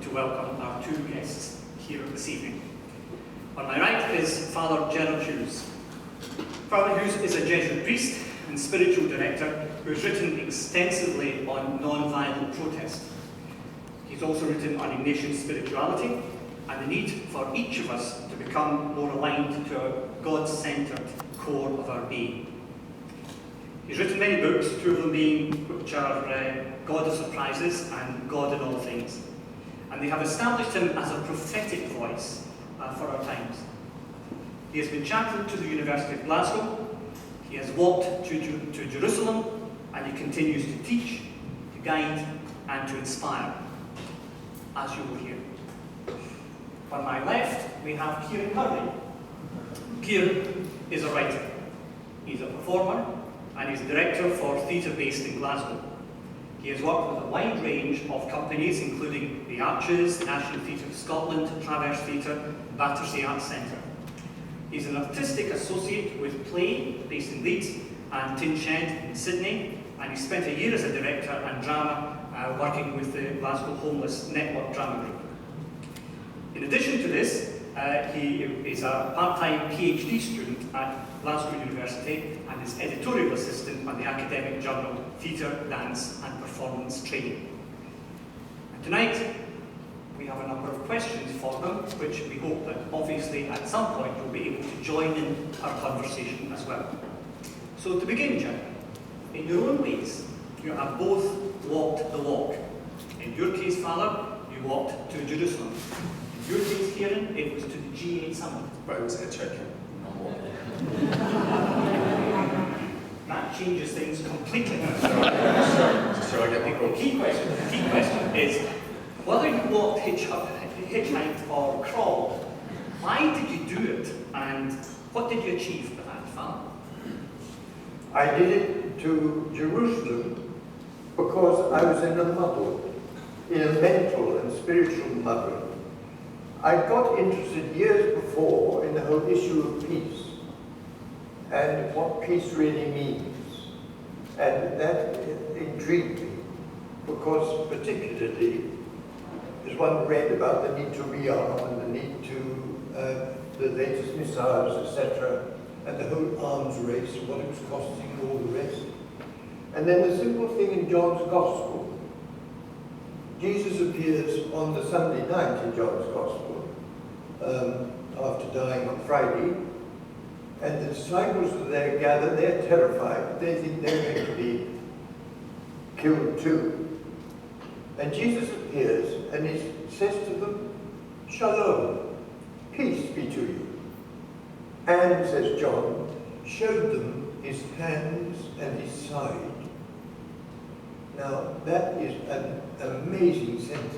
to welcome our two guests here this evening. On my right is Father Gerard Hughes. Father Hughes is a Jesuit priest and spiritual director who has written extensively on non-violent protest. He's also written on Ignatian spirituality and the need for each of us to become more aligned to our God-centred core of our being. He's written many books, two of them which are God of Surprises and God in All Things. And they have established him as a prophetic voice for our times. He has been chaplain to the University of Glasgow, he has walked to Jerusalem, and he continues to teach, to guide, and to inspire, as you will hear. On my left, we have Kieran Hurley. Kieran is a writer. He's a performer, and he's director for theatre based in Glasgow. He has worked with a wide range of companies, including the Arches, the National Theatre of Scotland, Traverse Theatre, Battersea Arts Centre. He's an artistic associate with Play, based in Leeds, and Tin Shed in Sydney, and he spent a year as a director and drama working with the Glasgow Homeless Network Drama Group. In addition to this, he is a part-time PhD student at Glasgow University and is editorial assistant on the academic journal Theatre, Dance and Performance Training. And tonight, we have a number of questions for them, which we hope that obviously at some point you'll be able to join in our conversation as well. So to begin, Gerard, in your own ways, you have both walked the walk. In your case, Father, you walked to Jerusalem. In your case, Kieran, it was to the G8 summit. Right, was it a check-in? That changes things completely. So I get my The key question is, whether you walked, hitchhiked or crawled, why did you do it and what did you achieve with that, Father? I did it to Jerusalem because I was in a muddle, in a mental and spiritual muddle. I got interested years before in the whole issue of peace and what peace really means. And that intrigued me because particularly as one read about the need to rearm and the need to the latest missiles, etc., and the whole arms race and what it was costing and all the rest. And then the simple thing in John's Gospel. Jesus appears on the Sunday night in John's Gospel after dying on Friday, and the disciples are there gathered, they're terrified, they think they're going to be killed too. And Jesus appears and he says to them, "Shalom, peace be to you." And, says John, showed them his hands and his side. Now, that is an amazing sentence.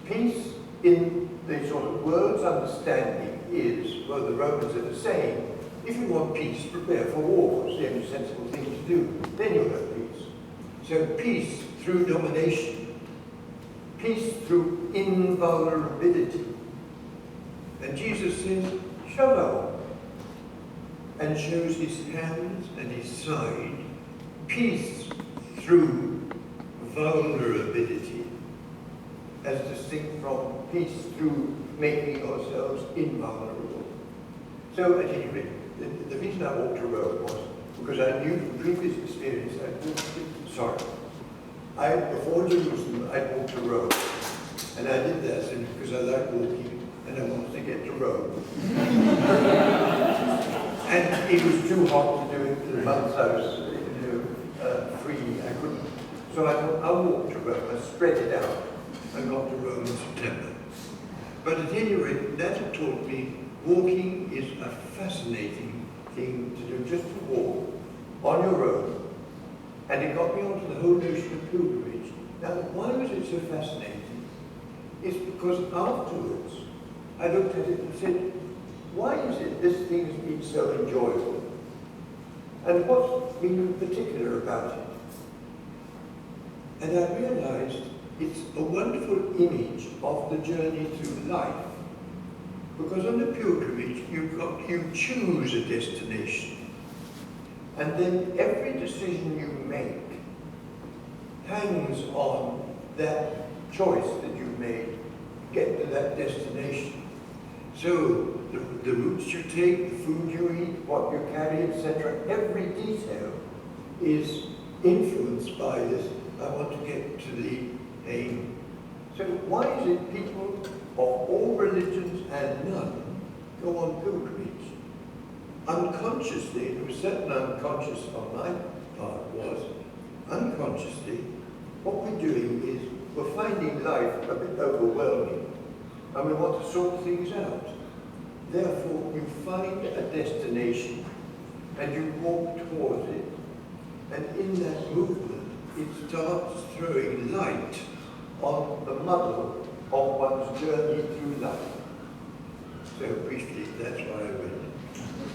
Peace, in the sort of world's understanding, is, well, the Romans are saying, if you want peace, prepare for war. It's the only sensible thing to do. Then you'll have peace. So peace through domination. Peace through invulnerability. And Jesus says, "Shalom," and shows his hands and his side. Peace through vulnerability, as distinct from peace through making ourselves invulnerable. So at any rate, the reason I walked to Rome was because I knew from previous experience before Jerusalem I'd walked to Rome. And I did that simply because I like walking and I wanted to get to Rome. And it was too hot to do it in the months I was free. I couldn't. So I thought, I'll walk to Rome. I spread it out. I got to Rome in September. But at any rate, that had taught me walking is a fascinating thing to do, just to walk on your own. And it got me onto the whole notion of pilgrimage. Now, why was it so fascinating? It's because afterwards, I looked at it and said, why is it this thing has been so enjoyable? And what's been particular about it? And I realized it's a wonderful image of the journey through life. Because on the pilgrimage, you choose a destination. And then every decision you make hangs on that choice that you've made to get to that destination. So the routes you take, the food you eat, what you carry, etc., every detail is influenced by this. I want to get to the aim. So why is it people of all religions and none go on pilgrimage? Unconsciously, there was certain unconscious on my part was, unconsciously, what we're doing is we're finding life a bit overwhelming and we want to sort things out. Therefore, you find a destination and you walk towards it, and in that movement, it starts throwing light on the muddle of one's journey through life. So briefly, that's why I went.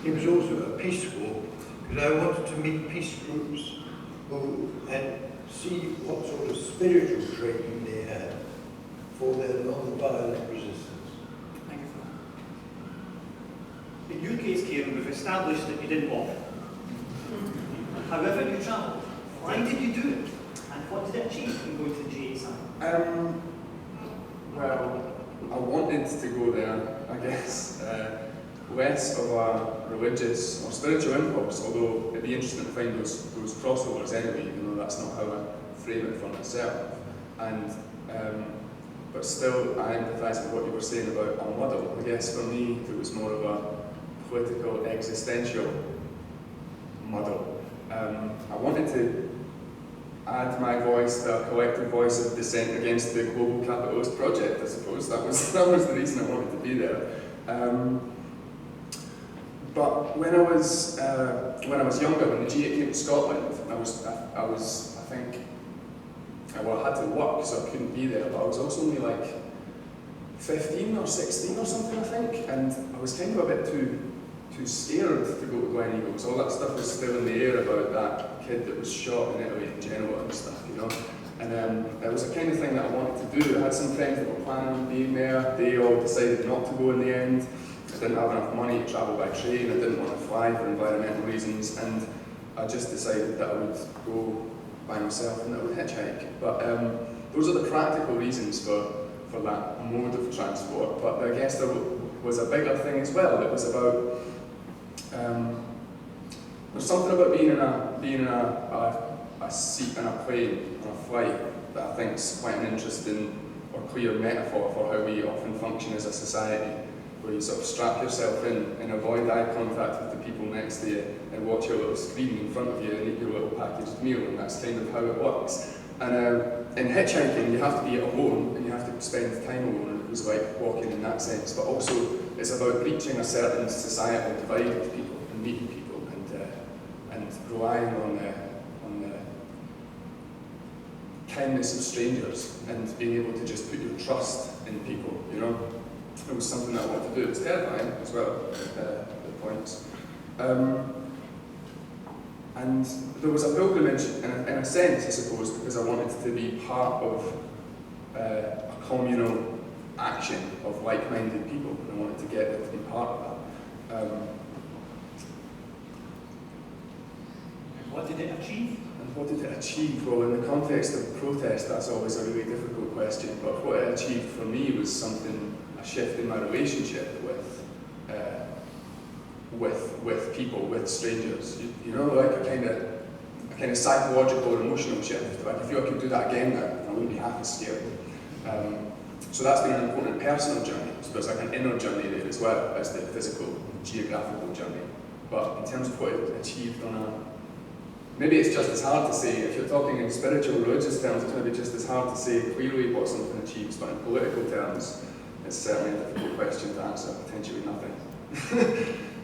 It was also a peace walk, because I wanted to meet peace groups and see what sort of spiritual training they had for their non-violent resistance. Thank you for that. In your case, Kieran, we've established that you didn't walk. However, you travelled. Why did you do it? And what did it achieve in going to the GA side? Well, I wanted to go there, I guess, less of a religious or spiritual impulse, although it'd be interesting to find those crossovers anyway, even though that's not how I frame it for myself. And but still, I empathise with what you were saying about a muddle. I guess for me, it was more of a political, existential muddle. I wanted to add my voice to a collective voice of dissent against the global capitalist project, I suppose. That was the reason I wanted to be there. But when I was younger, when the GA came to Scotland, I had to work, so I couldn't be there, but I was also only like 15 or 16 or something, I think, and I was kind of a bit too scared to go to Glen Eagles. All that stuff was still in the air about that kid that was shot in Italy and Genoa and stuff, you know. And it was the kind of thing that I wanted to do. I had some friends that were planning on being there. They all decided not to go in the end. I didn't have enough money to travel by train. I didn't want to fly for environmental reasons, and I just decided that I would go by myself and that I would hitchhike. But those are the practical reasons for that mode of transport. But I guess there was a bigger thing as well. It was about there's something about being in a seat in a plane on a flight that I think is quite an interesting or clear metaphor for how we often function as a society, where you sort of strap yourself in and avoid eye contact with the people next to you and watch your little screen in front of you and eat your little packaged meal, and that's kind of how it works. And in hitchhiking, you have to be alone and you have to spend time alone, and it was like walking in that sense, but also it's about reaching a certain societal divide with people and meeting people and relying on the kindness of strangers and being able to just put your trust in people, you know. It was something that I wanted to do. It was terrifying as well, at points. And there was a pilgrimage, in a sense, I suppose, because I wanted to be part of a communal action of like-minded people, and I wanted to get there to be part of that. What did it achieve? And what did it achieve? Well, in the context of protest, that's always a really difficult question, but what it achieved for me was a shift in my relationship with people, with strangers. You know, like a kind of psychological or emotional shift. Like, if I could do that again now, I wouldn't be half as scared. So that's been an important personal journey. So there's like an inner journey there as well as the physical, geographical journey. But in terms of what it achieved maybe it's just as hard to say, if you're talking in spiritual, religious terms, it's maybe just as hard to say clearly what something achieves, but in political terms, it's certainly a difficult question to answer, potentially nothing.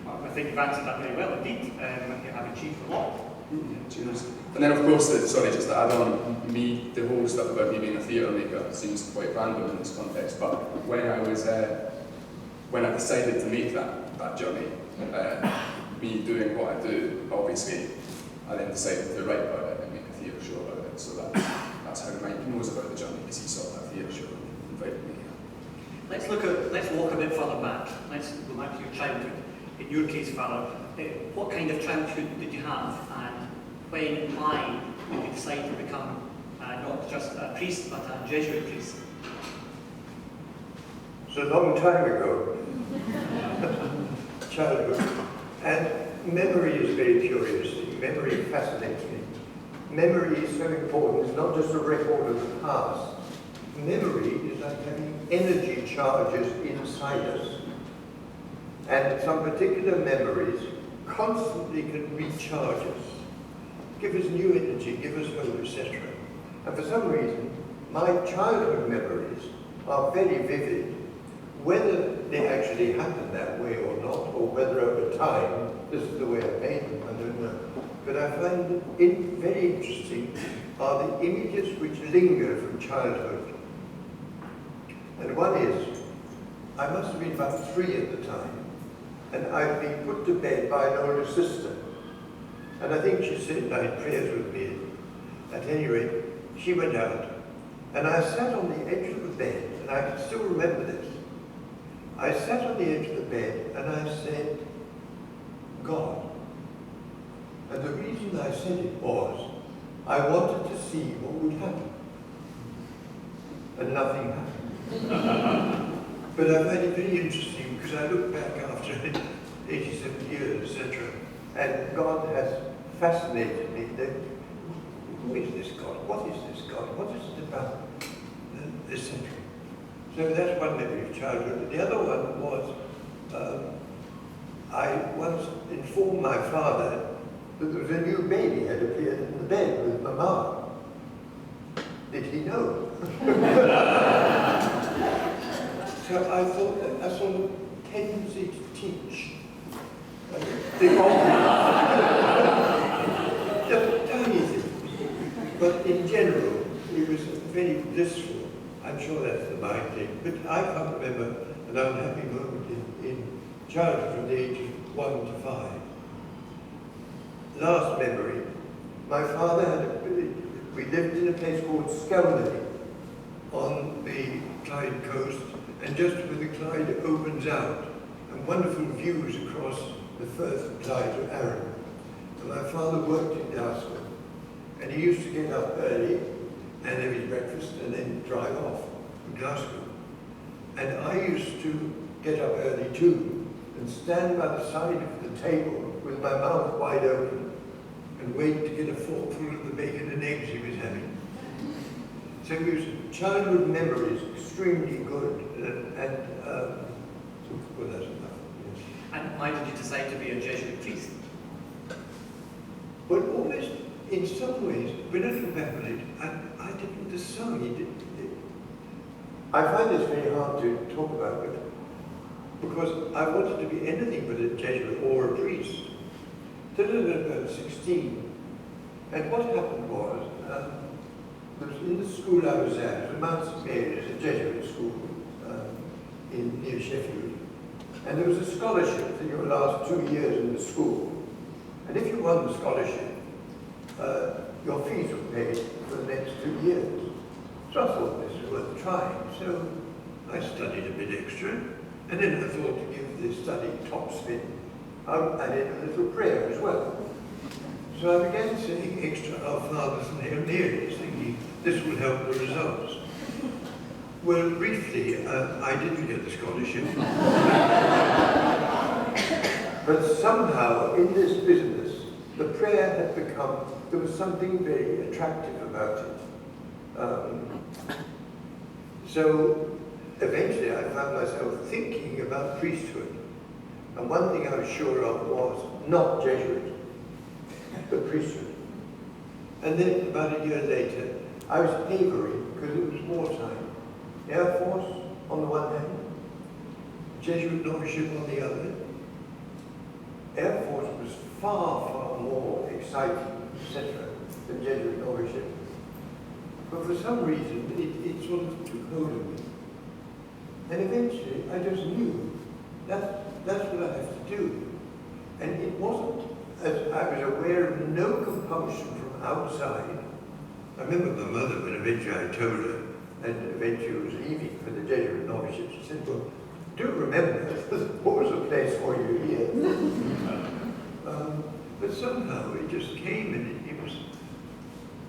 I think you've answered that very well indeed. You have achieved a lot. Cheers. And then of course, just to add on, the whole stuff about me being a theatre maker seems quite random in this context, but when I decided to make that journey, me doing what I do, obviously, I then decided to write about it and make a theatre show about it, so that's how Mike knows about the journey, because he saw that theatre show and invited me here. Let's walk a bit further back. Let's go back to your childhood. In your case, Father, what kind of childhood did you have, and when and why did you decide to become not just a priest, but a Jesuit priest. It's a long time ago, childhood. And memory is very curious. Memory fascinates me. Memory is so important. It's not just a record of the past. Memory is like having energy charges inside us. And some particular memories constantly can recharge us, give us new energy, give us hope, etc. And for some reason, my childhood memories are very vivid. Whether they actually happened that way or not, or whether over time this is the way I made them, I don't know. But I find it very interesting are the images which linger from childhood. And one is, I must have been about 3 at the time, and I'd been put to bed by an older sister. And I think she said night prayers with me. At any rate, she went out, and I sat on the edge of the bed, and I can still remember this. I sat on the edge of the bed, and I said, God. And the reason I said it was, I wanted to see what would happen. And nothing happened. But I find it very interesting because I look back after 87 years, etc. And God has fascinated me. That, who is this God? What is this God? What is it about this century? So that's one memory of childhood. The other one was, I once informed my father that there was a new baby had appeared in the bed with Mama. Did he know? So I thought that a sort of tendency to teach. Just tiny things. But in general, it was very blissful. I'm sure that's the mind thing. But I can't remember an unhappy moment in childhood from the age of 1 to 5. Last memory, my father had we lived in a place called Skelmany on the Clyde coast, and just where the Clyde opens out, and wonderful views across the Firth of Clyde to Arran. And my father worked in Glasgow, and he used to get up early and have his breakfast and then drive off to Glasgow. And I used to get up early too, and stand by the side of the table with my mouth wide open and wait to get a forkful of the bacon and eggs he was having. So it was childhood memories, extremely good, well, that's enough. Yes. And why did you decide to be a Jesuit priest? But almost, in some ways, when I look back on it, I didn't decide. I find this very hard to talk about, but because I wanted to be anything but a Jesuit or a priest. Till I was about 16. And what happened was, in the school I was at, it was Mount St Mary's, a Jesuit school near Sheffield. And there was a scholarship for your last 2 years in the school. And if you won the scholarship, your fees were paid for the next 2 years. So I thought this was worth trying. So I studied a bit extra, and then I thought to give the study top spin, I did a little prayer as well. So I began saying extra Our Fathers and Hail Marys, thinking this will help the results. Well, briefly, I didn't get the scholarship. But somehow, in this business, the prayer had become, there was something very attractive about it. So eventually I found myself thinking about priesthood. And one thing I was sure of was not Jesuit, but priesthood. And then about a year later, I was havering because it was wartime. Air Force on the one hand, Jesuit novitiate on the other. Air Force was far, far more exciting, etc., than Jesuit novitiate. But for some reason, it sort of took hold of me. And eventually, I just knew that's what I have to do. And it wasn't, as I was aware of no compulsion from outside. I remember my mother, when eventually I told her, and eventually was leaving for the Jesuit novitiate, she said, well, do remember, there's always a place for you here. But somehow it just came, and it was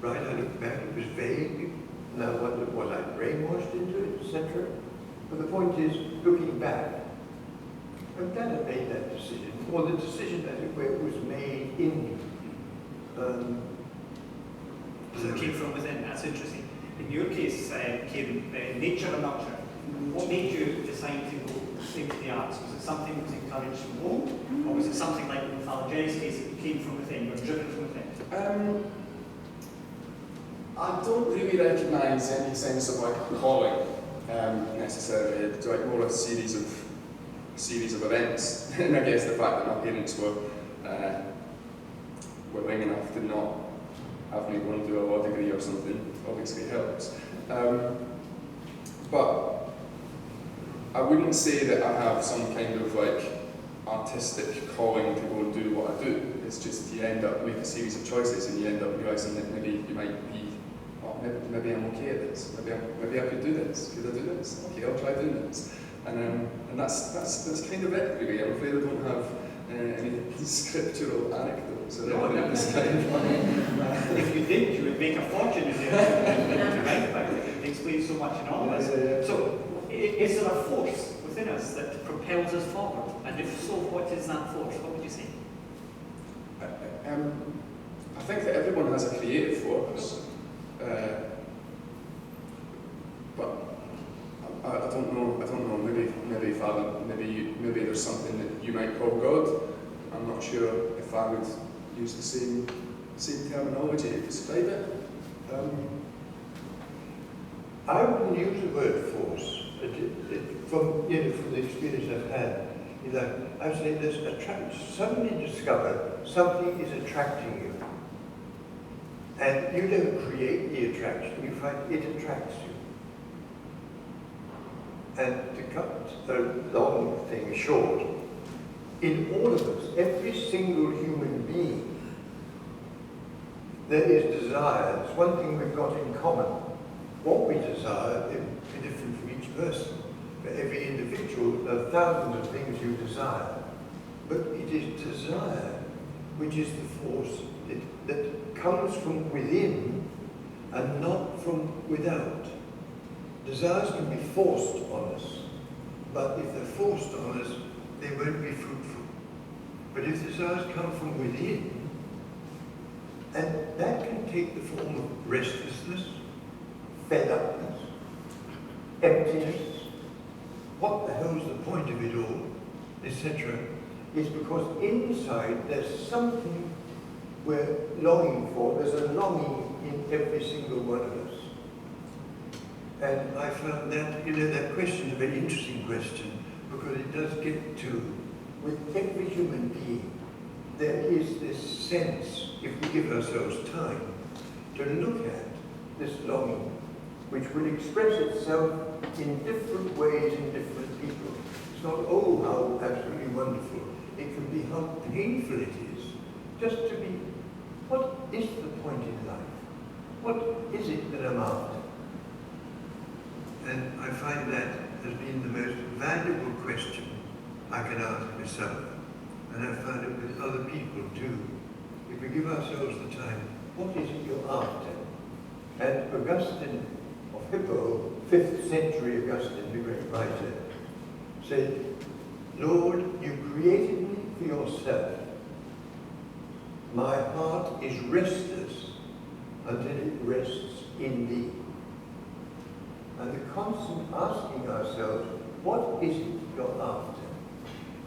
right, I look back, it was vague, and I wondered, was I brainwashed into it, etc.? But the point is, looking back, I'm glad I made that decision, or the decision, as it were, was made in me. So it came from within. That's interesting. In your case, Kieran, nature or nurture, what made you decide to go into the arts? Was it something that was encouraged from home, or was it something like in Father Jerry's case, that came from within, or driven from within? I don't really recognise any sense of like calling necessarily. It's like more a series of events. And I guess the fact that my parents were willing enough to not have me go and do a law degree or something obviously helps. But I wouldn't say that I have some kind of like artistic calling to go and do what I do. It's just you end up make a series of choices and you end up realising that maybe you might be, oh, maybe I'm okay at this. Maybe I could do this. Could I do this? Okay, I'll try doing this. And that's kind of it really. I'm afraid I don't have any scriptural anecdotes around this kind of If you did, you would make a fortune in there to write about it. It explains so much in all of this. So, is there a force within us that propels us forward? And if so, what is that force? What would you say? I think that everyone has a creative force, but I don't know. Maybe Father. Maybe there's something that you might call God. I'm not sure if I would use the same terminology to describe it. I wouldn't use the word force. From the experience I've had, I would say there's suddenly discover something is attracting you. And you don't create the attraction, you find it attracts you. And to cut the long thing short, in all of us, every single human being, there is desire. It's one thing we've got in common. What we desire is different from each person. For every individual, there are thousands of things you desire. But it is desire which is the force that comes from within and not from without. Desires can be forced on us, but if they're forced on us, they won't be fruitful. But if desires come from within, and that can take the form of restlessness, fed-upness, emptiness, what the hell's the point of it all, etc., is because inside there's something we're longing for. There's a longing in every single one of us. And I found that, that question is a very interesting question, because it does get to, with every human being, there is this sense, if we give ourselves time, to look at this longing, which will express itself in different ways in different people. It's not, oh, how absolutely wonderful. It can be how painful it is, just to be, what is the point in life? What is it that I'm after? And I find that has been the most valuable question I can ask myself. And I find it with other people too. If we give ourselves the time, what is it you're after? And Augustine of Hippo, 5th century Augustine, the great writer, said, Lord, you created me for yourself. My heart is restless until it rests in thee. And the constant asking ourselves, what is it you're after?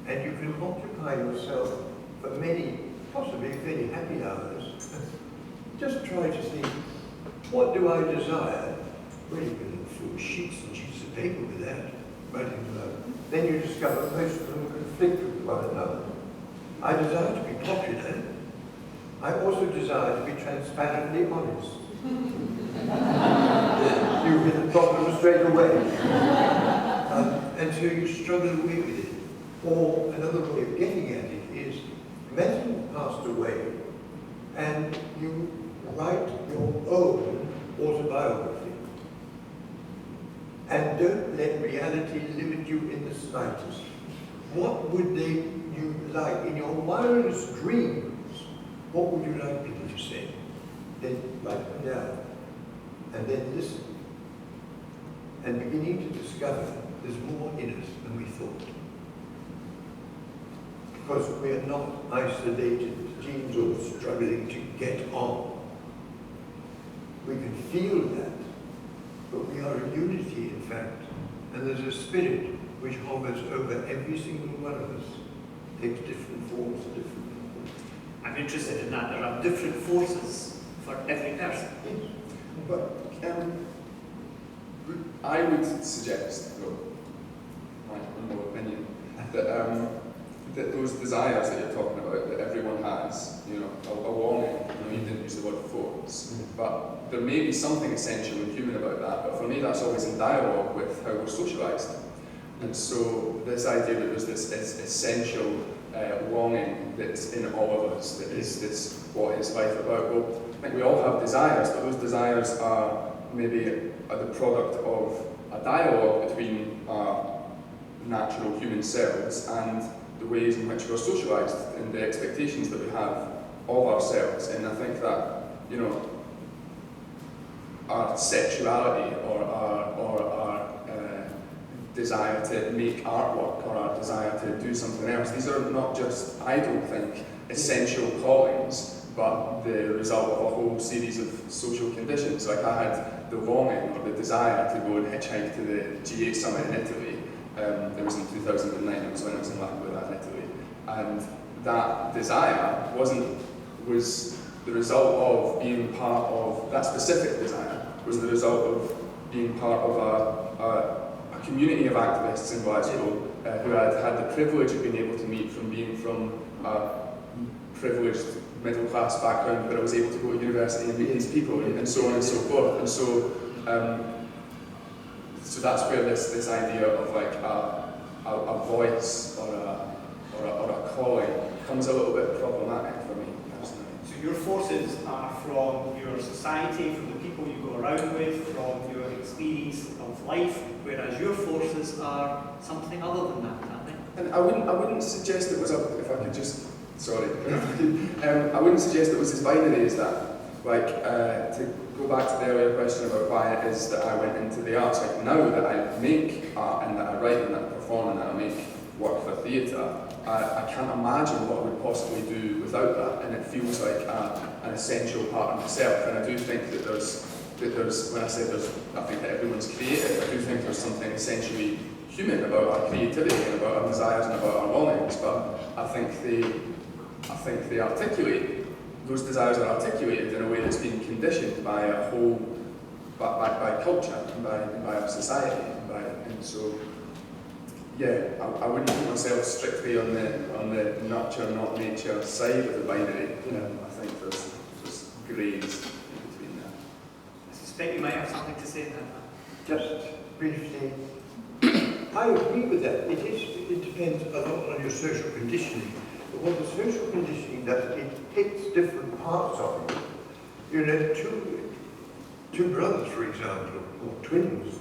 And you can occupy yourself for many, possibly very happy hours. Just try to think, what do I desire? Well, you can look through sheets and sheets of paper with that, writing below. Then you discover most of them conflict with one another. I desire to be popular. I also desire to be transparently honest. You hit the problem straight away. And so you struggle away with it. Or another way of getting at it is, imagine passed away and you write your own autobiography. And don't let reality limit you in the slightest. What would you like in your wildest dreams? What would you like people to say? then write them down, and then listen, and beginning to discover there's more in us than we thought. Because we are not isolated teams or struggling to get on. We can feel that, but we are a unity, in fact, and there's a spirit which hovers over every single one of us, takes different forms at different people. I'm interested in that. There are different forces for every person. Yes. But I would suggest, though, my humble opinion, that those desires that you're talking about, that everyone has, you know, a longing, you didn't use the word force, but there may be something essential and human about that, but for me that's always in dialogue with how we're socialised. And so this idea that there's this essential longing that's in all of us, that is this, what is life about? Well, I think we all have desires, but those desires are maybe the product of a dialogue between our natural human selves and the ways in which we're socialised and the expectations that we have of ourselves. And I think that, you know, our sexuality or our desire to make artwork or our desire to do something else, these are not just, I don't think, essential callings, but the result of a whole series of social conditions. Like I had the longing or the desire to go and hitchhike to the GA summit in Italy. It was in 2009, it was when I was in Latin in Italy. And that desire was the result of being part of, that specific desire was the result of being part of a community of activists in Glasgow who had had the privilege of being able to meet from being from a privileged middle-class background, but I was able to go to university and meet these people and so on and so forth. And so, so that's where this idea of like a voice or a calling becomes a little bit problematic for me personally. So your forces are from your society, from the people you go around with, from your experience of life, whereas your forces are something other than that, aren't they? And I wouldn't suggest it was if I could just, sorry, I wouldn't suggest it was as binary as that. Like, to go back to the earlier question about why it is that I went into the arts, like now that I make art and that I write and that I perform and that I make work for theatre, I can't imagine what I would possibly do without that, and it feels like an essential part of myself. And I do think that there's when I say I think that everyone's creative, I do think there's something essentially human about our creativity and about our desires and about our longings, but I think they articulate, those desires are articulated in a way that's been conditioned by a whole, by culture and by our society, and so, yeah, I wouldn't put myself strictly on the nurture, not nature side of the binary. I think there's grades in between that. I suspect you might have something to say about that. Just briefly, I agree with that. It depends a lot on your social conditioning. But what the social conditioning does, it hits different parts of you. You know, two brothers, for example, or twins,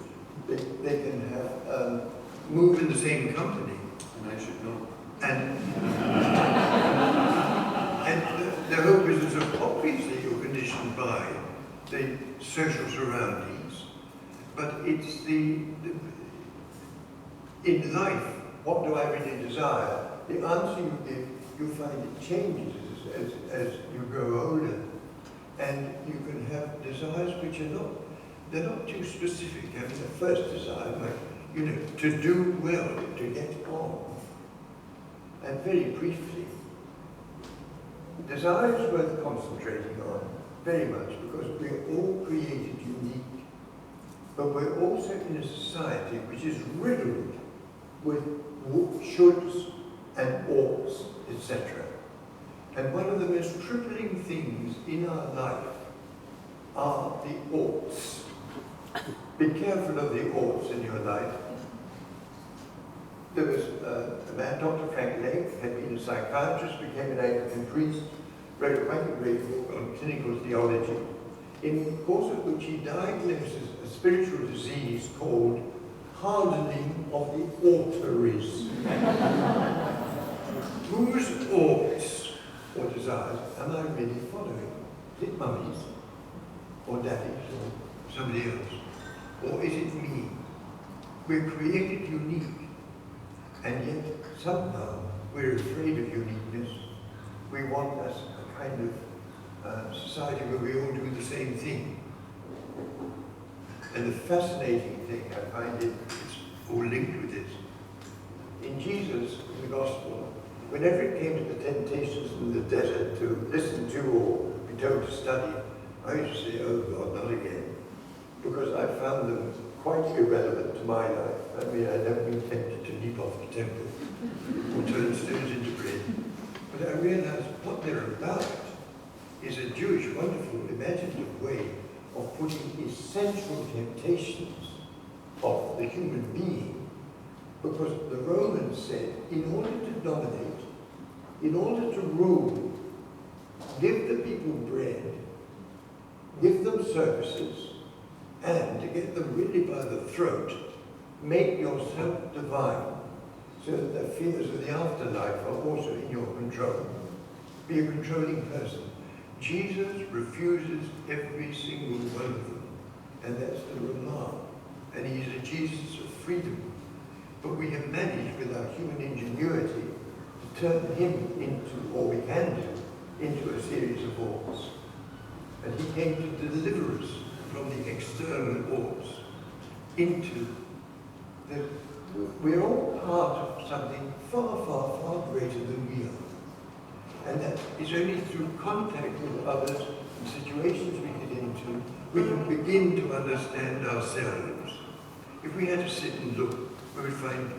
they can have move in the same company. And I should know. And the whole business of obviously you're conditioned by the social surroundings, but it's in life, what do I really desire? The answer you give, you find it changes as you grow older, and you can have desires which they're not too specific. I mean, the first desire, like, to do well, to get on. And very briefly, desire is worth concentrating on very much because we're all created unique, but we're also in a society which is riddled with shoulds and oughts, etc. And one of the most crippling things in our life are the oughts. Be careful of the oughts in your life. There was a man, Dr. Frank Lake, had been a psychiatrist, became an Anglican priest, wrote a quite great book on clinical theology, in the course of which he diagnoses a spiritual disease called hardening of the arteries. Whose oughts or desires am I really following? Is it mummy's? or daddies or somebody else? Or is it me? We're created unique, and yet somehow we're afraid of uniqueness. We want us a kind of society where we all do the same thing. And the fascinating thing, I find it's all linked with this. In Jesus, in the Gospel, whenever it came to the temptations in the desert to listen to or be told to study, I used to say, oh God, not again. Because I found them quite irrelevant to my life. I mean, I'd never been tempted to leap off the temple or turn stones into bread. But I realized what they're about is a Jewish, wonderful, imaginative way of putting essential temptations of the human being, because the Romans said, in order to dominate, in order to rule, give the people bread, give them services, and to get them really by the throat, make yourself divine, so that the fears of the afterlife are also in your control. Be a controlling person. Jesus refuses every single one of them, and that's the remark. And he's a Jesus of freedom. But we have managed, with our human ingenuity, to turn him into, or we can do, into a series of wars. And he came to deliver us from the external wars into the... We're all part of something far, far, far greater than we are. And that is only through contact with others and situations we get into, we can begin to understand ourselves. If we had to sit and look, we would find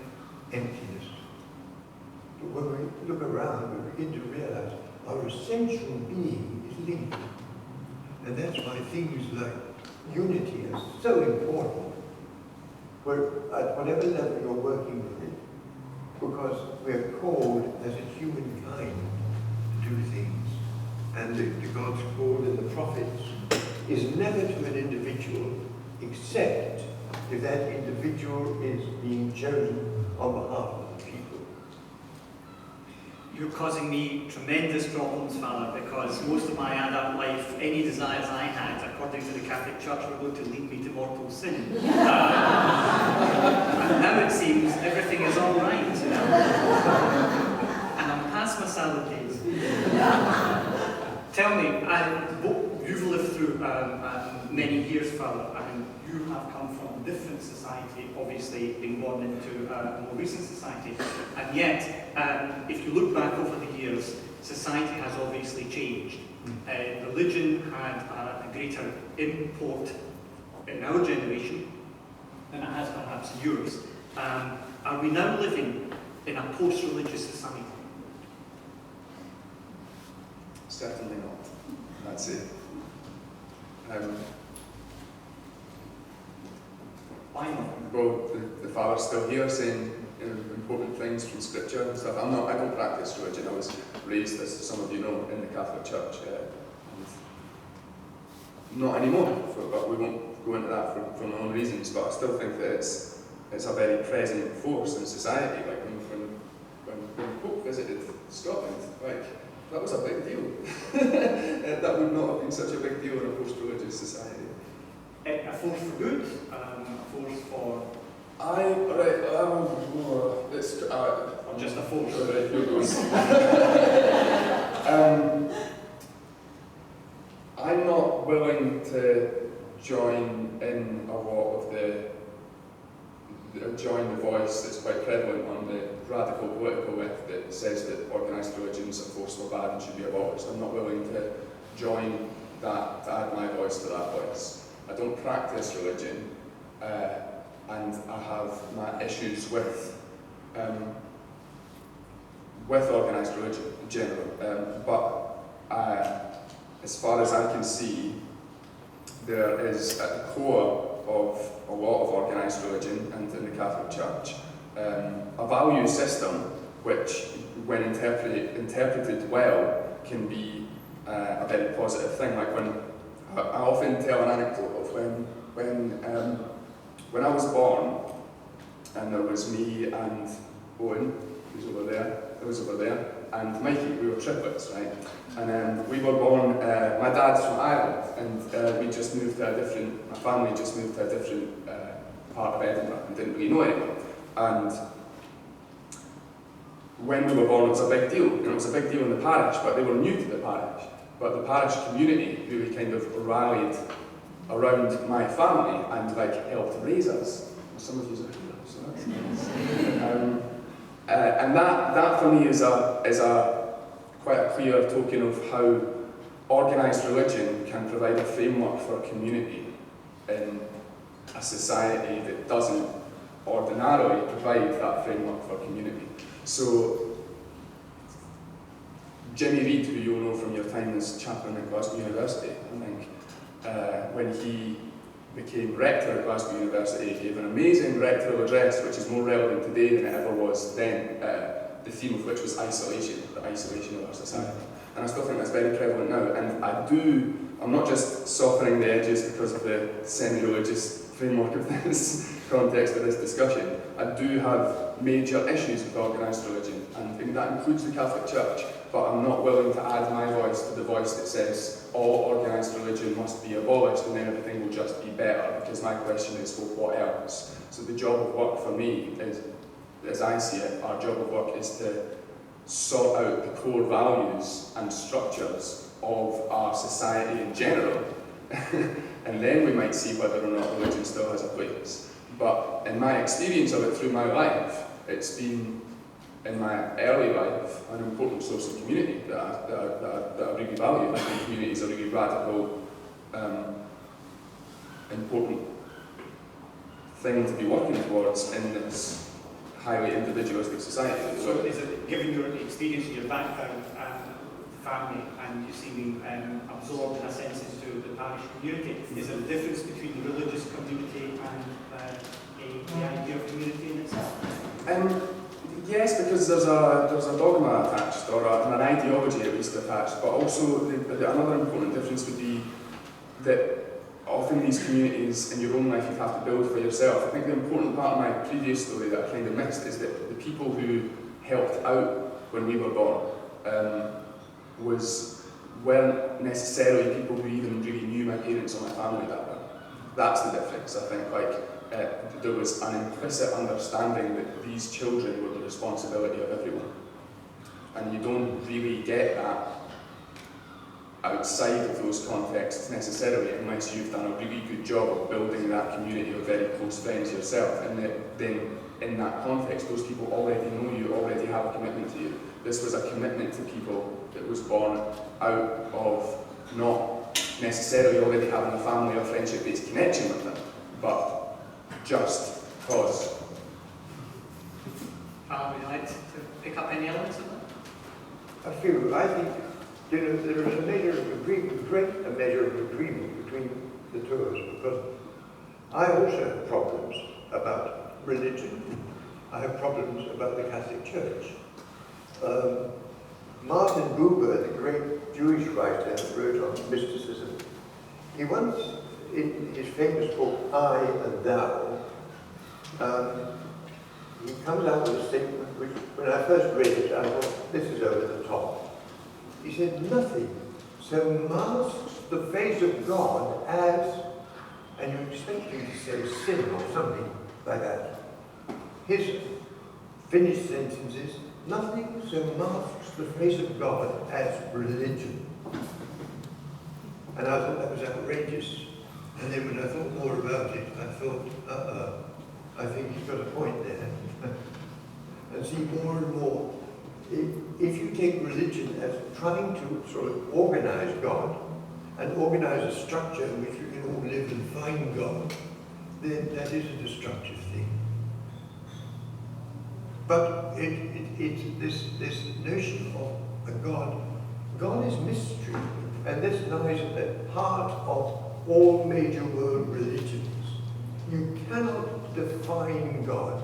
emptiness. But when we look around, we begin to realize our essential being is linked. And that's why things like unity are so important, where at whatever level you're working with it, because we're called as a humankind to do things. And the God's call in the prophets is never to an individual, except if that individual is being chosen on behalf of the people. You're causing me tremendous problems, Father, because most of my adult life, any desires I had, according to the Catholic Church, were going to lead me to mortal sin. And now it seems everything is all right, you know? And I'm past my salad days. Tell me, you've lived through many years, Father, and you have come from a different society, obviously being born into a more recent society. And yet, if you look back over the years, society has obviously changed. Religion had a greater import in our generation than it has perhaps in yours. Are we now living in a post-religious society? Certainly not. That's it. Why not? Well, the Father's still here saying important things from Scripture and stuff. I don't practice religion. I was raised, as some of you know, in the Catholic Church. Not anymore, but we won't go into that for my own reasons. But I still think that it's a very present force in society. Like when Pope visited Scotland, that was a big deal. That would not have been such a big deal in a post-religious society. A force for good, a force for... It's just a force. Right, here goes. I'm not willing to join in a lot of join the voice that's quite prevalent on the radical political left that says that organised religion is a force for bad and should be abolished. I'm not willing to join that, to add my voice to that voice. I don't practice religion, and I have my issues with organised religion in general. But as far as I can see, there is at the core of a lot of organised religion and in the Catholic Church a value system which, when interpreted well, can be a very positive thing. Like I often tell an anecdote of when I was born, and there was me and Owen, who's over there, and Mikey. We were triplets, right? And we were born, my dad's from Ireland, and we just moved to a different, my family just moved to a different part of Edinburgh and didn't really know anyone. And when we were born, it was a big deal. You know, it was a big deal in the parish, but they were new to the parish. But the parish community really kind of rallied around my family and like helped raise us. Some of you are here, so that's nice. And that for me is quite a clear token of how organised religion can provide a framework for community in a society that doesn't ordinarily provide that framework for community. So, Jimmy Reid, who you'll know from your time as chaplain at Glasgow University, I think, when he became rector at Glasgow University, he gave an amazing rectoral address, which is more relevant today than it ever was then, the theme of which was isolation, the isolation of our society. And I still think that's very prevalent now. And I'm not just softening the edges because of the semi-religious framework of this context of this discussion. I do have major issues with organised religion, and that includes the Catholic Church, but I'm not willing to add my voice to the voice that says all organised religion must be abolished and then everything will just be better, because my question is, well, what else? So the job of work for me is, as I see it, our job of work is to sort out the core values and structures of our society in general, and then we might see whether or not religion still has a place. But in my experience of it through my life, it's been, in my early life, an important source of community that I really value. I think community is a really radical, important thing to be working towards in this highly individualistic society. So is it, given your experience and your background and family, and you seeming absorbed in a sense into the parish community, is there a difference between the religious community and the idea of community in itself? Yes, because there's a dogma attached, or an ideology at least attached, but also another important difference would be that often these communities in your own life you have to build for yourself. I think the important part of my previous story that I kind of missed is that the people who helped out when we were born weren't necessarily people who even really knew my parents or my family that well. That's the difference, I think. There was an implicit understanding that these children were the responsibility of everyone. And you don't really get that outside of those contexts necessarily, unless you've done a really good job of building that community of very close friends yourself. And then in that context, those people already know you, already have a commitment to you. This was a commitment to people that was born out of not necessarily already having a family or friendship-based connection with them, but just cause. Would you like to pick up any elements of that? I think there is a measure of agreement, a measure of agreement between the two of us, because I also have problems about religion. I have problems about the Catholic Church. Martin Buber, the great Jewish writer, wrote on mysticism. He once, in his famous book, I and Thou, he comes out with a statement which, when I first read it, I thought, this is over the top. He said, nothing so masks the face of God as, and you expect him to say sin or something like that. His finished sentence is, nothing so masks the face of God as religion. And I thought that was outrageous. And then when I thought more about it, I thought, I think he's got a point there. And see, more and more, if you take religion as trying to sort of organize God and organize a structure in which we can all live and find God, then that is a destructive thing. But it's this notion of a God. God is mystery, and this lies at the heart of all major world religions. You cannot define God.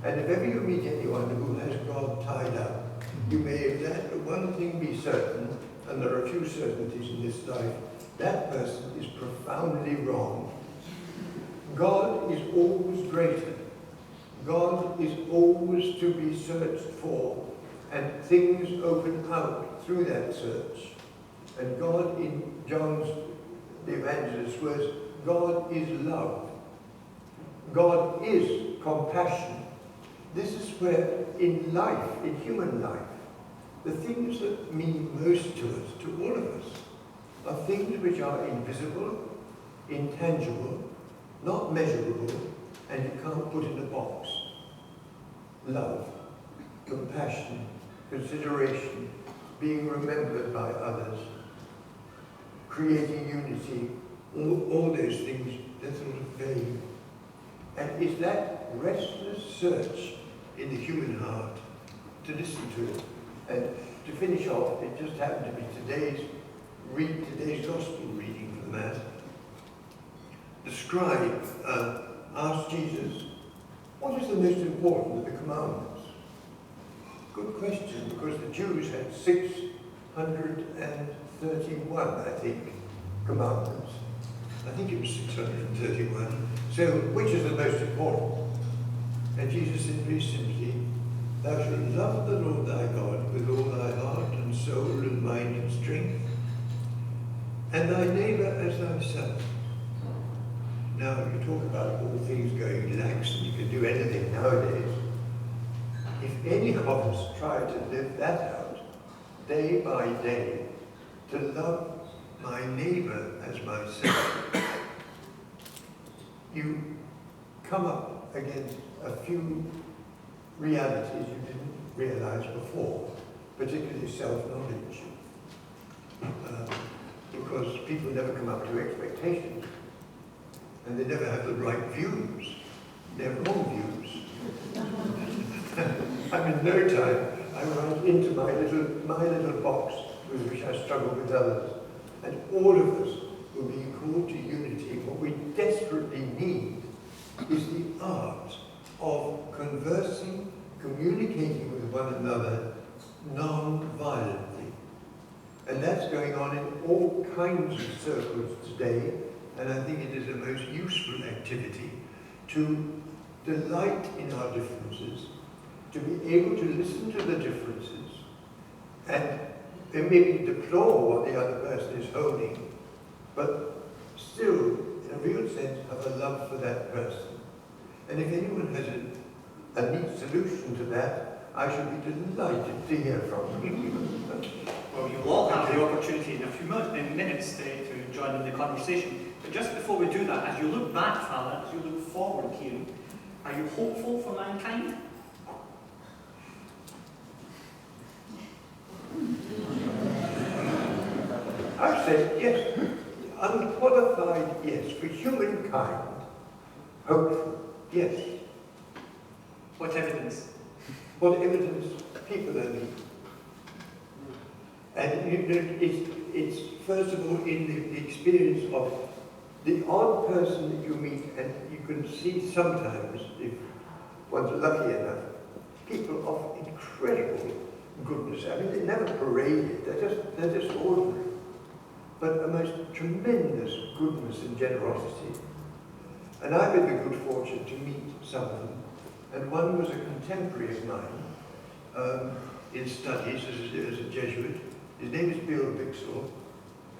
And if ever you meet anyone who has God tied up, you may let one thing be certain, and there are few certainties in this life, that person is profoundly wrong. God is always greater. God is always to be searched for and things open out through that search. And God, in John's, the evangelist's words, God is love. God is compassion. This is where in life, in human life, the things that mean most to us, to all of us, are things which are invisible, intangible, not measurable, and you can't put in a box. Love, compassion, consideration, being remembered by others, creating unity, all those things, they're sort of vague. And it's that restless search in the human heart to listen to it. And to finish off, it just happened to be today's gospel reading for the Mass. The scribe asked Jesus, what is the most important of the commandments? Good question, because the Jews had 631, I think, commandments. I think it was 631. So, which is the most important? And Jesus said very simply, thou shalt love the Lord thy God with all thy heart and soul and mind and strength, and thy neighbour as thyself. Now, you talk about all things going lax and you can do anything nowadays. If any of us try to live that out, day by day, to love my neighbour as myself, you come up against a few realities you didn't realize before, particularly self-knowledge. Because people never come up to expectations, and they never have the right views. They have wrong views. I'm in no time, I write into my little box with which I struggle with others. And all of us will be called to unity. What we desperately need is the art of conversing, communicating with one another non-violently. And that's going on in all kinds of circles today, and I think it is a most useful activity to delight in our differences, to be able to listen to the differences, and maybe deplore what the other person is holding, but still, in a real sense, have a love for that person. And if anyone has a neat solution to that, I should be delighted to hear from them. Well, you'll all have the opportunity in a few minutes to join in the conversation. But just before we do that, as you look back, Father, as you look forward, Kieran, are you hopeful for mankind? I say yes, unqualified yes, for humankind. Hopeful, yes. What evidence? What evidence people are needing. And it's first of all in the experience of the odd person that you meet, and you can see sometimes, if one's lucky enough, people of incredible goodness. I mean, they never parade it, they're just ordinary. But a most tremendous goodness and generosity. And I've had the good fortune to meet some of them. And one was a contemporary of mine in studies as a Jesuit. His name is Bill Bixel.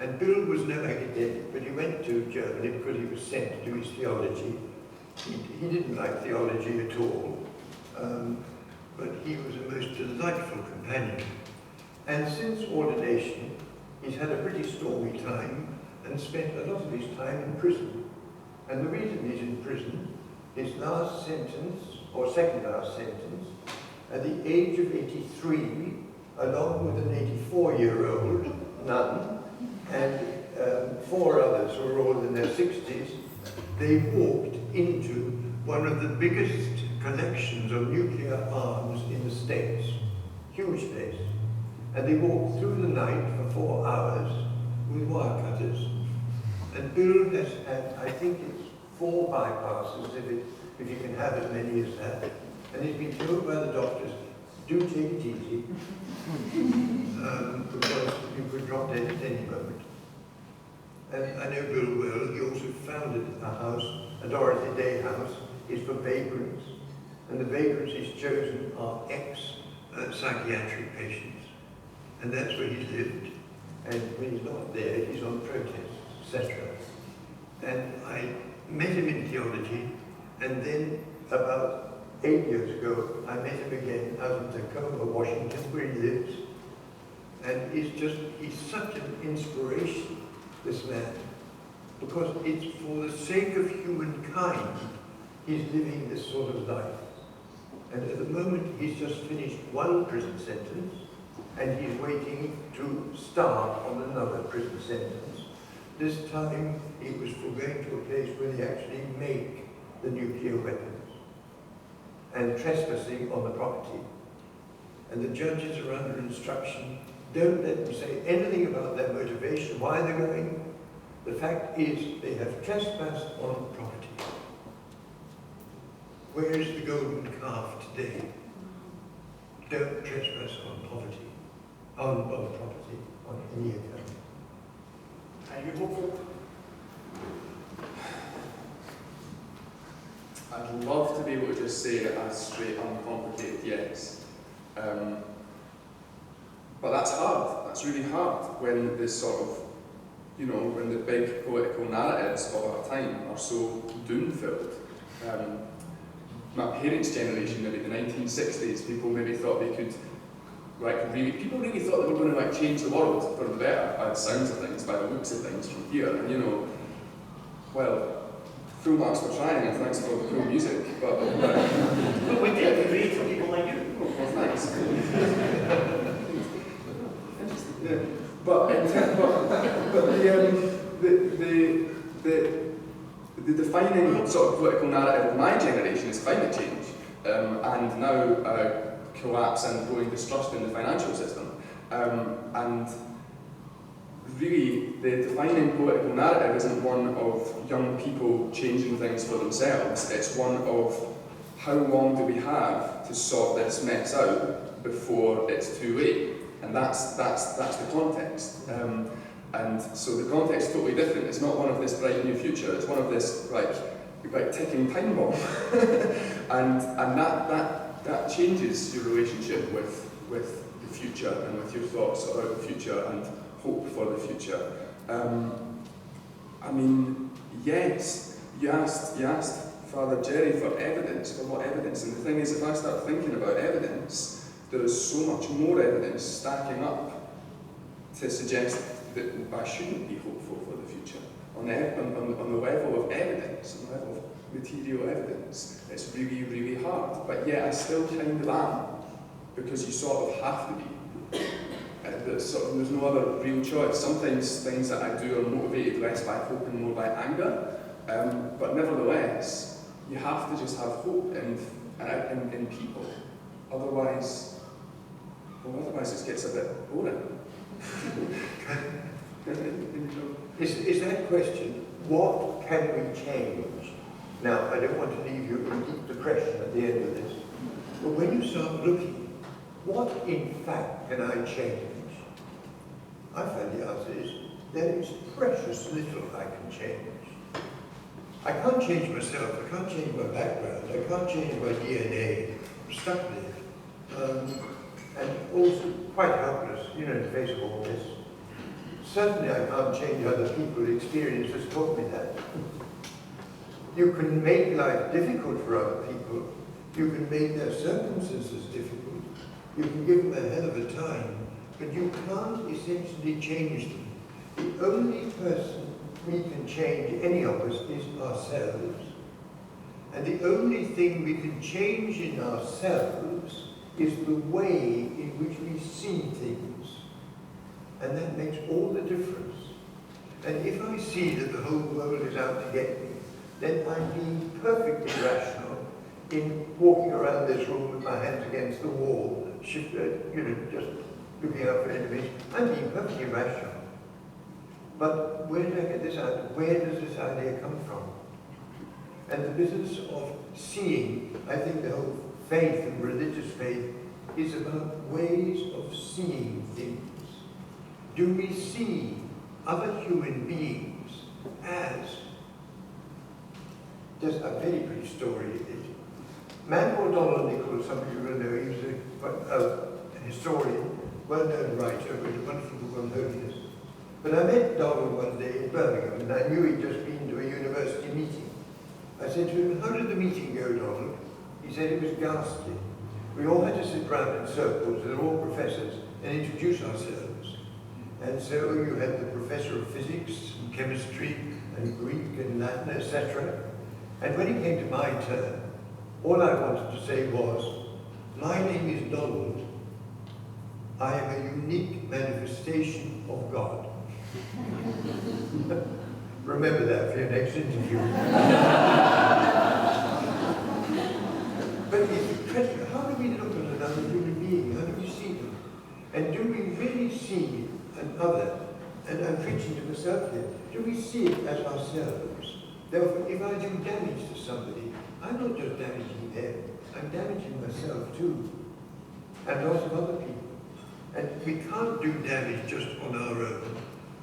And Bill was no academic, but he went to Germany because he was sent to do his theology. He didn't like theology at all, but he was a most delightful companion. And since ordination, he's had a pretty stormy time and spent a lot of his time in prison. And the reason he's in prison, his last sentence, or second last sentence, at the age of 83, along with an 84-year-old nun, and 4 others who were all in their 60s, they walked into one of the biggest collections of nuclear arms in the States. Huge place. And they walked through the night for 4 hours with wire cutters. And Bill has had, I think it's 4 bypasses, if you can have as many as that. And he's been told by the doctors, do take it easy, because you could drop dead at any moment. And I know Bill well. He also founded a house, a Dorothy Day house, is for vagrants. And the vagrants he's chosen are psychiatric patients. And that's where he lived. And when he's not there, he's on protest, etc. And I met him in theology, and then about 8 years ago, I met him again out in Tacoma, Washington, where he lives. And he's such an inspiration, this man, because it's for the sake of humankind he's living this sort of life. And at the moment, he's just finished one prison sentence, and he's waiting to start on another prison sentence. This time, he was for going to a place where they actually make the nuclear weapons, and trespassing on the property. And the judges are under instruction, don't let them say anything about their motivation, why they're going. The fact is, they have trespassed on property. Where is the golden calf today? Don't trespass on poverty, on property, on any account. Are you hopeful? I'd love to be able to just say it as straight, uncomplicated yes. But that's hard. That's really hard when this sort of, when the big political narratives of our time are so doom-filled. My parents' generation, maybe the 1960s, people maybe thought they could, people really thought they were going to change the world for the better, by the sounds of things, by the looks of things from here. And well, full marks for trying, and thanks for the cool music. But we did agree for people like you. Oh, well, thanks. Yeah. But the defining sort of political narrative of my generation is climate change, and now collapse and growing distrust in the financial system. And really, the defining political narrative isn't one of young people changing things for themselves. It's one of how long do we have to sort this mess out before it's too late. And that's the context. And so the context is totally different. It's not one of this bright new future. It's one of this like ticking time bomb. and that changes your relationship with the future and with your thoughts about the future and hope for the future. Yes, you asked Father Jerry for evidence, for what evidence, and the thing is, if I start thinking about evidence, there is so much more evidence stacking up to suggest that I shouldn't be hopeful for the future. On the level of evidence, on the level of material evidence, it's really, really hard. But yet I still kind of am, because you sort of have to be. There's no other real choice. Sometimes things that I do are motivated less by hope and more by anger, but nevertheless, you have to just have hope in people. Otherwise it gets a bit boring. Is that question, what can we change? Now, I don't want to leave you in deep depression at the end of this, but when you start looking, what in fact can I change? I find the answer is, there is precious little I can change. I can't change myself, I can't change my background, I can't change my DNA, I'm stuck there. And also quite helpless, in the face of all this. Certainly I can't change other people, experience has taught me that. You can make life difficult for other people, you can make their circumstances difficult, you can give them a hell of a time, but you can't essentially change them. The only person we can change, any of us, is ourselves. And the only thing we can change in ourselves is the way in which we see things. And that makes all the difference. And if I see that the whole world is out to get me, then I'm being perfectly rational in walking around this room with my hands against the wall, just looking out for enemies. I'm being perfectly rational. But where did I get this idea? Where does this idea come from? And the business of seeing, I think the whole faith and religious faith is about ways of seeing things. Do we see other human beings as, just a very brief story, a man called Donald Nichols some of you will know, he was a historian, well-known writer, wrote a wonderful book on holiness. But I met Donald one day in Birmingham, and I knew he'd just been to a university meeting. I said to him, "How did the meeting go, Donald?" He said it was ghastly. We all had to sit round in circles, they're all professors, and introduce ourselves. And so you had the professor of physics, and chemistry, and Greek, and Latin, etc. And when it came to my turn, all I wanted to say was, "My name is Donald. I am a unique manifestation of God." Remember that for your next interview. But it's incredible. How do we look at another human being? How do we see them? And do we really see another? And I'm preaching to myself here. Do we see it as ourselves? Therefore, if I do damage to somebody, I'm not just damaging them. I'm damaging myself too. And lots of other people. And we can't do damage just on our own.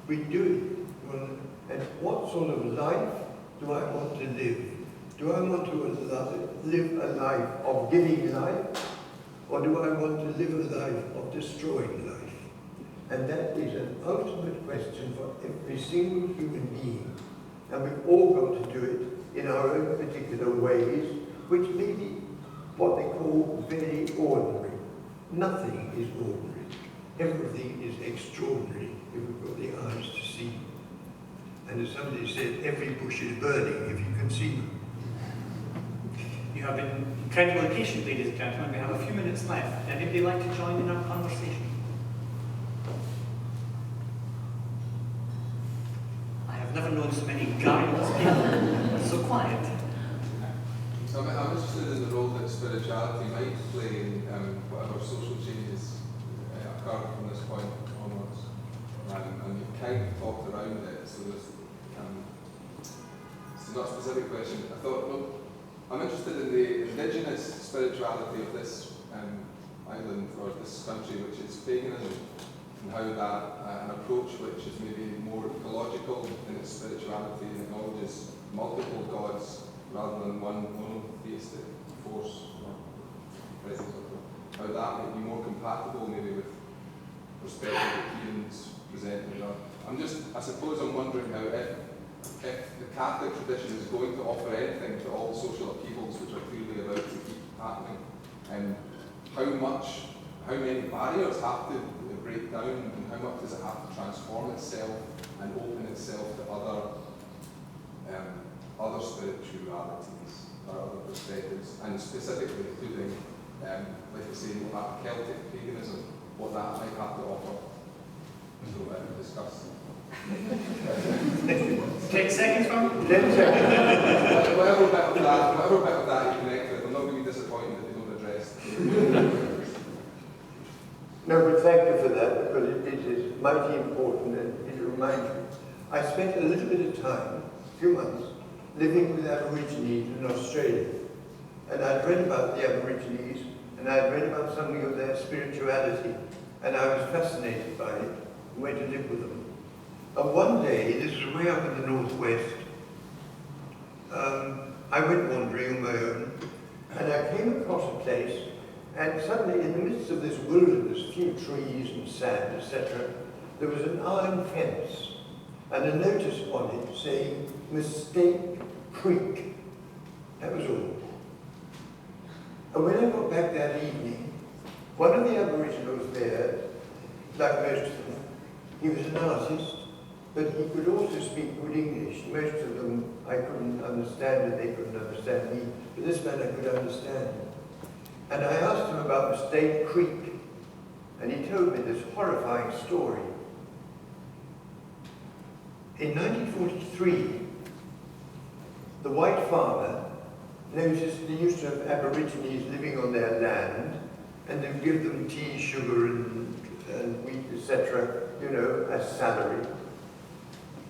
We do it. Well, and what sort of life do I want to live? Do I want to live a life of giving life? Or do I want to live a life of destroying life? And that is an ultimate question for every single human being. And we've all got to do it in our own particular ways, which may be what they call very ordinary. Nothing is ordinary. Everything is extraordinary if we've got the eyes to see. And as somebody said, every bush is burning if you can see them. You have been incredibly patient, ladies and gentlemen. We have a few minutes left. Anybody like to join in our conversation? I have never known so many guileless people. So quiet. I'm interested in the role that spirituality might play in whatever social changes occur from this point onwards. And you've kind of talked around it, so there's not a specific question. I thought, well, I'm interested in the indigenous spirituality of this island or this country, which is paganism, and how that an approach which is maybe more ecological in its spirituality and acknowledges multiple gods rather than one monotheistic force or presence of them. How that might be more compatible maybe with perspective that Kieran's presenting. I suppose I'm wondering how if the Catholic tradition is going to offer anything to all social upheavals which are clearly about to keep happening, how many barriers have to break down, and how much does it have to transform itself and open itself to other spiritualities or other perspectives, and specifically including, like I say, Celtic paganism, what that might have to offer. So discuss. 10 seconds from 10 seconds. Whatever bit of that you connect with, I'm not going to be disappointed if you don't address. No, but thank you for that, because it is mighty important, and it reminds me. I spent a little bit of time, a few months, living with Aborigines in Australia. And I'd read about the Aborigines, and I'd read about something of their spirituality, and I was fascinated by it, and went to live with them. And one day, this was way up in the northwest, I went wandering on my own, and I came across a place, and suddenly in the midst of this wilderness, few trees and sand, etc., there was an iron fence, and a notice on it saying, "Mistake Creek." That was all. And when I got back that evening, one of the Aboriginals there, like most of them, he was an artist, but he could also speak good English. Most of them I couldn't understand, and they couldn't understand me, but this man I could understand. And I asked him about Mistake Creek, and he told me this horrifying story. In 1943, the white farmer noticed they used to have Aborigines living on their land, and they would give them tea, sugar, and wheat, etc., you know, as salary.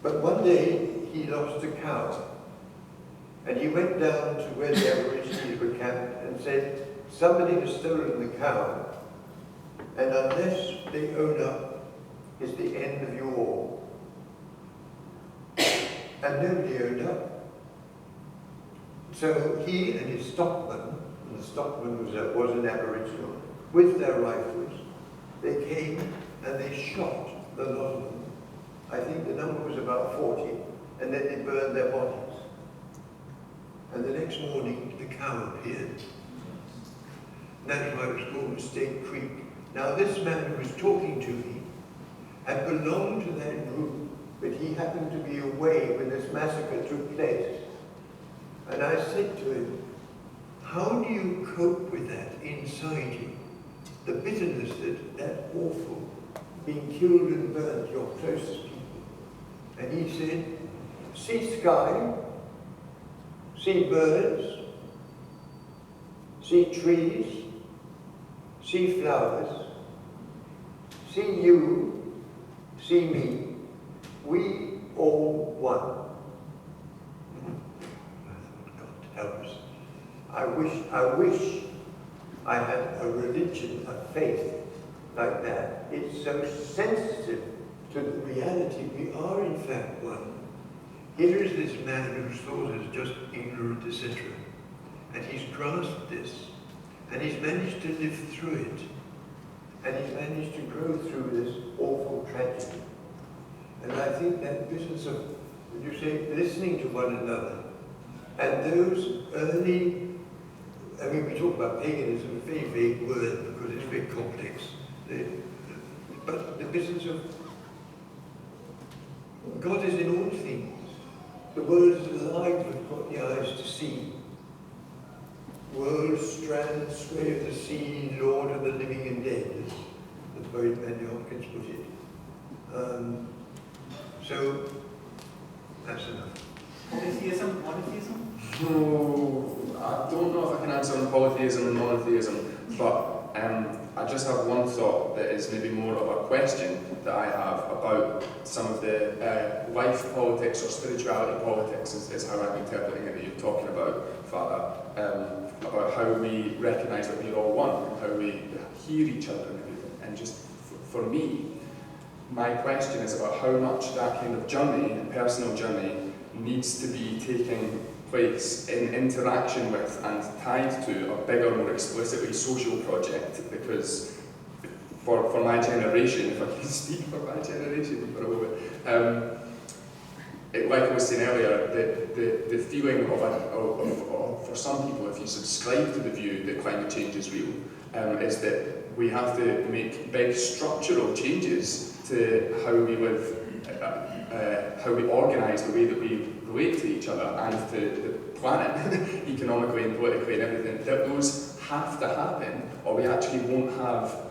But one day, he lost a cow, and he went down to where the Aborigines were camped and said, "Somebody has stolen the cow, and unless they own up, it's the end of you all." And nobody owned up. So he and his stockman, the Stockman was an Aboriginal, with their rifles. They came and they shot the lot of them. I think the number was about 40, and then they burned their bodies. And the next morning, the cow appeared. And that's why it was called Mistake Creek. Now, this man who was talking to me had belonged to that group, but he happened to be away when this massacre took place. And I said to him, how do you cope with that inside you? The bitterness that awful, being killed and burnt, your closest people. And he said, see sky, see birds, see trees, see flowers, see you, see me, we all one. God help us. I wish I had a religion, a faith like that. It's so sensitive to the reality. We are in fact one. Here is this man whose thought is just ignorant, etc. And he's grasped this, and he's managed to live through it, and he's managed to grow through this awful tragedy. And I think that business of, would you say, listening to one another, and those early, I mean, we talk about paganism, a very vague word because it's very complex. But the business of God is in all things. The world is alive with got the eyes to see. World, strand, sway of the sea, Lord of the living and dead, as the poet Mandy Hopkins put it. So, that's enough. Polytheism, monotheism? No, I don't know if I can answer on polytheism and monotheism, but I just have one thought that is maybe more of a question that I have about some of the life politics or spirituality politics, is how I'm interpreting it that you're talking about, Father, about how we recognise that we're all one, and how we hear each other and everything. And just for me, my question is about how much that kind of journey, personal journey, needs to be taking place in interaction with and tied to a bigger, more explicitly social project, because for my generation, if I can speak for my generation for a moment, like I was saying earlier, the feeling of for some people, if you subscribe to the view that climate change is real, is that we have to make big structural changes to how we live, how we organise the way that we relate to each other and to the planet, economically and politically and everything, that those have to happen, or we actually won't have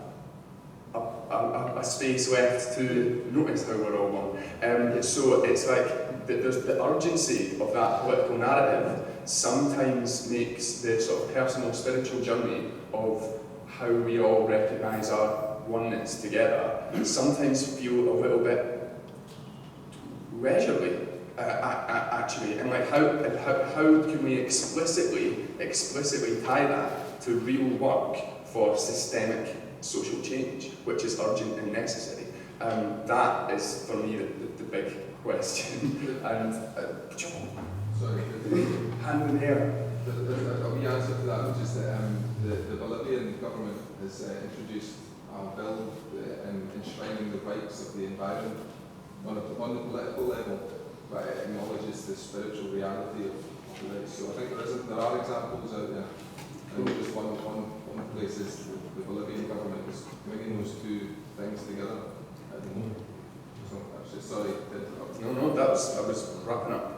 a space left to notice how we're all one. So it's like there's the urgency of that political narrative sometimes makes the sort of personal spiritual journey of how we all recognise our oneness together sometimes feel a little bit leisurely, actually, and like how can we explicitly tie that to real work for systemic social change, which is urgent and necessary. That is for me the big question. And sorry, hand in air. A wee answer to that, which is that the Bolivian government has introduced a bill enshrining the rights of the environment on the political level, but it acknowledges the spiritual reality of the rights. So I think there are examples out there, and just one place is the Bolivian government is bringing those two things together at the moment. So actually, sorry to interrupt. No, I was wrapping up.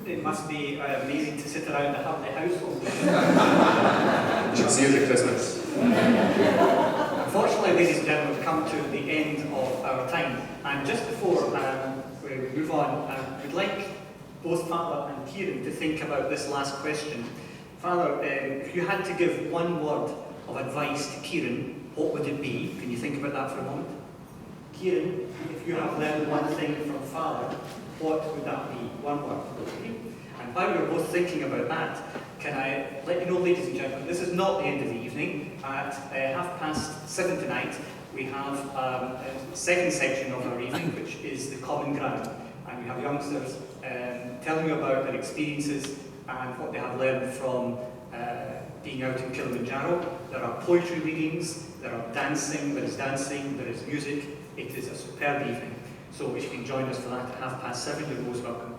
It must be amazing to sit around a happy household. You should see it at Christmas. Unfortunately, ladies and gentlemen, we've come to the end of our time. And just before we move on, we'd like both Father and Kieran to think about this last question. Father, if you had to give one word of advice to Kieran, what would it be? Can you think about that for a moment? Kieran, if you have learned one thing from Father, what would that be? One word. Okay? And while you're both thinking about that, can I let you know, ladies and gentlemen, this is not the end of the evening. At 7:30 tonight, we have a second section of our evening, which is the common ground. And we have youngsters telling you about their experiences and what they have learned from being out in Kilimanjaro. There are poetry readings, there is dancing, there is music. It is a superb evening. So if you can join us for that at 7:30, you're most welcome.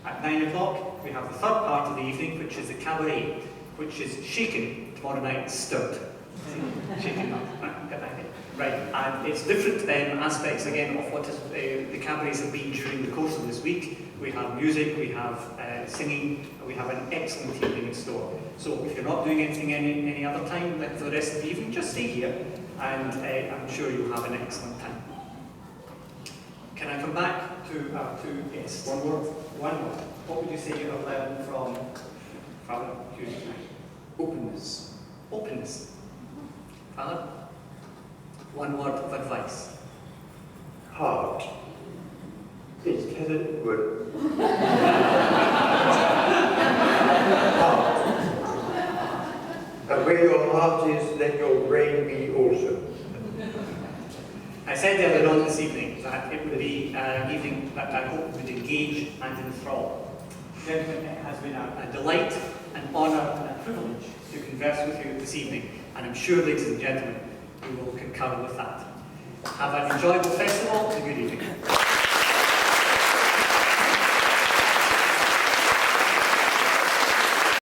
At 9 o'clock, we have the third part of the evening, which is the cabaret, which is shaken tomorrow night, stirred. Shaken up. Right, and it's different aspects again of what the cabarets have been during the course of this week. We have music, we have singing, and we have an excellent evening in store. So if you're not doing anything any other time for the rest of the evening, just stay here, and I'm sure you'll have an excellent time. Can I come back to our two guests? One word. One word. What would you say you have learned from Father Hughes tonight? Openness. Openness. Father? One word of advice. Heart. Instead of word. Heart. And where your heart is, let your brain be also. I said earlier on this evening that it would be an evening that I hope would engage and enthrall. Gentlemen, it has been a delight, an honour and a privilege to converse with you this evening, and I'm sure, ladies and gentlemen, you will concur with that. Have an enjoyable festival and a good evening.